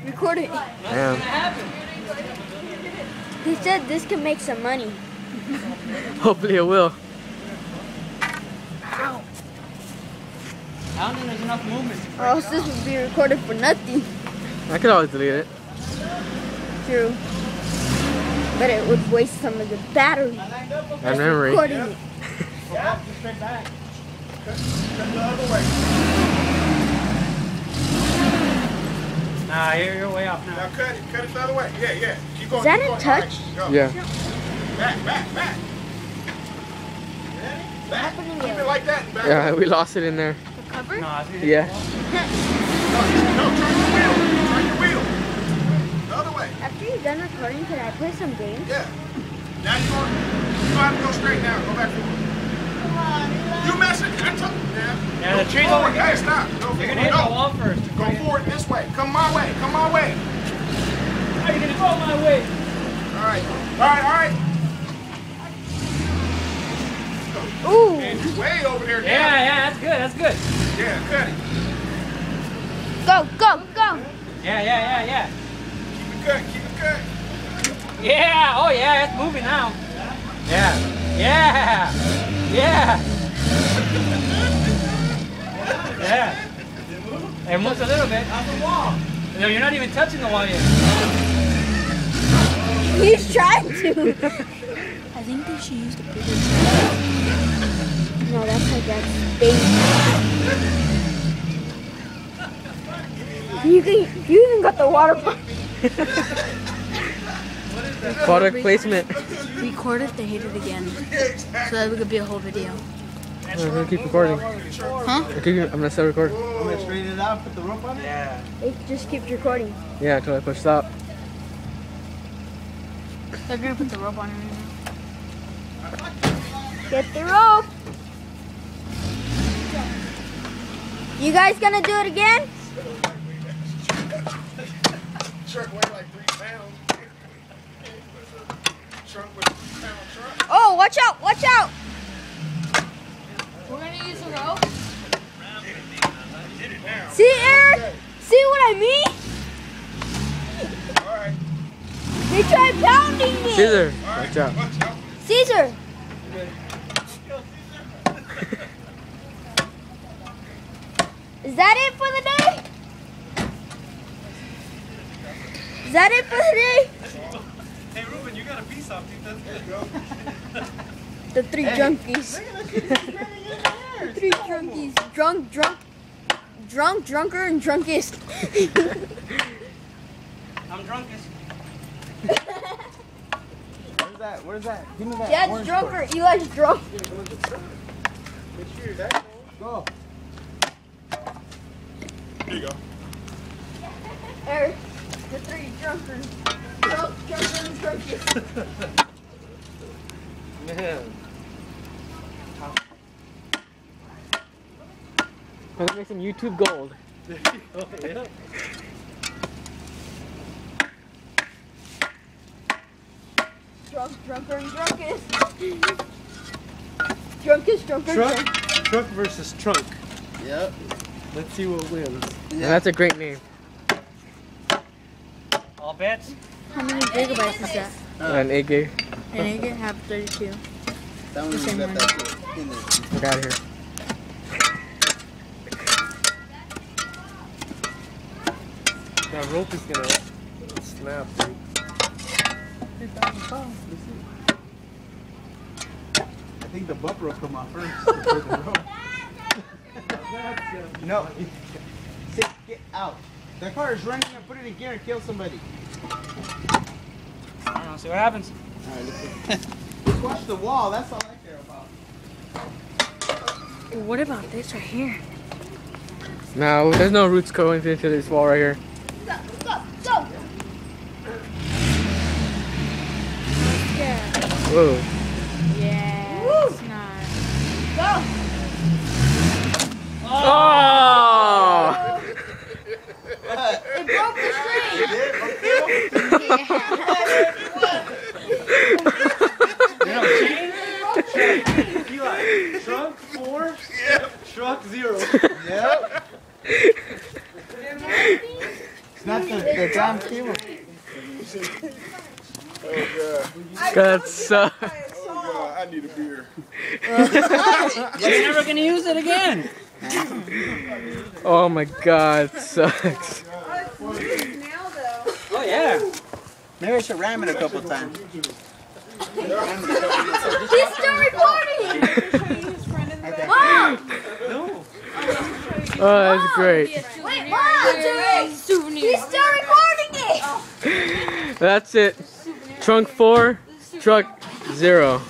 Recording. Damn. He said this can make some money. Hopefully it will. Ow. I don't think there's enough movement. Or else this would be recorded for nothing. I could always delete it. True. But it would waste some of the battery. And memory. Recording it. Yeah, just straight back. Cut the other way. Nah, you're way off now. Now cut it the other way. Yeah. Keep going. Is that keep a going. touch? All right, go. Yeah. Back. Ready? Back. Happening Keep here? it like that and back. Yeah, we lost it in there. The cover? No, I think Yeah. No, turn your wheel. Turn your wheel. The other way. After you're done recording, can I play some games? Yeah. Now you don't have to go straight now. Go back forward. You messing? I told you, man. Yeah, the Go tree's forward. over here. Hey, stop. Go You're forward. gonna hit the No. wall first. Go forward this way. Come my way. Come my way. How you gonna go my way? All right. Ooh. Man, you way over there. Yeah, that's good. Yeah, cut it. Go. Yeah. Keep it cut. Yeah, oh yeah, it's moving now. Yeah. It moves a little bit. On the wall. No, you're not even touching the wall yet. He's trying to. I think they should use the bigger truck. No, that's like that big. You even got the water pump. Product placement. Record if they hit it again, so that we could be a whole video. I'm gonna keep recording. Huh? I'm gonna still record. I'm gonna straighten it out, put the rope on it? Yeah. It just keeps recording. Yeah, until I push stop. They're gonna put the rope on it right now. Get the rope. You guys gonna do it again? Truck weighed like 3 pounds. Truck with a 3-pound truck. Oh, watch out! We're gonna use the rope. See, Eric? See what I mean? All right. They tried pounding me. Caesar, All right. watch out. Watch out. Caesar. Is that it for the day? Is that it for the day? Hey, Ruben, you got a piece off, dude. That's good. The three junkies. Three junkies. Drunk, drunker, and drunkest. I'm drunkest. Where's that? Give me that. Dad's orange drunker. Eli's drunk. Go. There you go. Eric, the three drunkers. Drunk, drunker, and drunkest. Man. Let's make some YouTube gold. Yeah. Drunk, drunker, and drunkest. Drunkest, drunker, Truck, drunk. truck versus trunk. Yep. Let's see what wins. And that's a great name. All bets. How many gigabytes is that? An 8 gig. And it can have 32. That one one's got got that that in there. Look out of here. That rope is gonna snap, dude. I think the bumper will come off first before the rope. No. Say, get out. The car is running and put it in gear and kill somebody. I don't know, see what happens. Alright, let's just watch the wall, that's all I care about. What about this right here? No, there's no roots going into this wall right here. Go, go, go. Yeah. Whoa. Yeah. Woo. It's not. Go. Oh! It broke the string. You know, change? Eli, trunk 4, truck 0. Yep. It's not That's the damn cable. Oh god. That sucks. Oh god, I need a beer. You're never gonna use it again. Oh my god, it sucks. Oh yeah. Maybe I should ram it a couple times. He's still recording! Mom! Oh, that's great. Wait, Mom! He's still recording it! That's it. Trunk 4, truck 0.